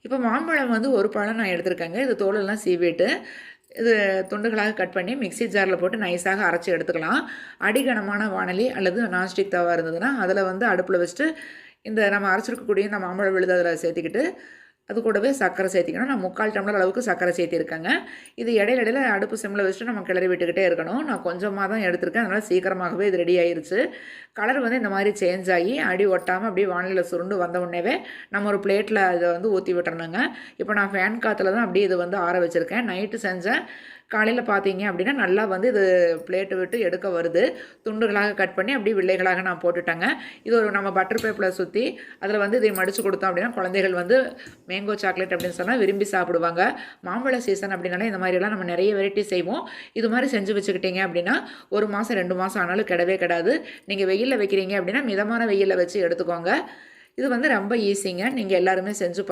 இப்போ மாம்பழம் வந்து ஒரு பழம் நான் எடுத்திருக்கேங்க. இது தோலெல்லாம் சீவிட்டு, இது துண்டுகளாக கட் பண்ணி மிக்ஸி ஜார்ல போட்டு நைஸாக அரைச்சு எடுத்துக்கலாம். அடிகனமான வாணலி அல்லது நான்ஸ்டிக் தவா இருந்ததுன்னா, அதில வந்து அடுப்புல வச்சுட்டு, இந்த நம்ம அரைச்சிருக்கக்கூடிய இந்த மாம்பழ விழுத அதில சேர்த்துக்கிட்டு, அது கூடவே சர்க்கரை சேர்த்திக்கணும். நான் 3/4 டம்ளர் அளவுக்கு சர்க்கரை சேர்த்திருக்கேங்க. இது இடையில இடையில அடுப்பு சிம்ல வச்சுட்டு நம்ம கிளறி விட்டுக்கிட்டே இருக்கணும். நான் கொஞ்சமா தான் எடுத்திருக்கேன். அதனால சீக்கிரமாகவே இது ரெடி ஆயிருச்சு. கலர் வந்து இந்த மாரி சேஞ்ச் ஆகி, அடி ஒட்டாம அப்படியே வாணலில சுருண்டு வந்த உடனேவே, நம்ம ஒரு பிளேட்ல இத வந்து ஊத்தி விட்டுறணுங்க. இப்போ நான் ஃபேன் காத்துல தான் அப்படியே இத வந்து ஆற வச்சிருக்கேன். நைட்டு செஞ்சேன். காலையில பார்த்தீங்க அப்படின்னா, நல்லா வந்து இது பிளேட்ட விட்டு எடுக்க வருது. துண்டுகளாக கட் பண்ணி அப்படியே வில்லைகளாக நான் போட்டுட்டேங்க. இது ஒரு நம்ம பட்டர் பேப்பர்ல சுத்தி, அதில வந்து இதை மடிச்சு குடுத்தோம் அப்படின்னா, குழந்தைகள் வந்து மேங்கோ சாக்லேட் அப்படின்னு சொன்னா விரும்பி சாப்பிடுவாங்க. மாம்பழ சீசன் அப்படின்னாலே இந்த மாரியெல்லாம் நம்ம நெறைய வெரைட்டி செய்வோம். இது மாரி செஞ்சு வச்சுக்கிட்டீங்க அப்படின்னா, 1 மாசம் 2 மாசம் ஆனாலும் கெடவே கெடாது. நீங்க வெயில்ல வைக்கிறீங்க அப்படின்னா, மிதமான வெயில்ல வச்சு எடுத்துக்கோங்க. இது வந்து ரொம்ப ஈஸிங்க. நீங்க எல்லாருமே செஞ்சு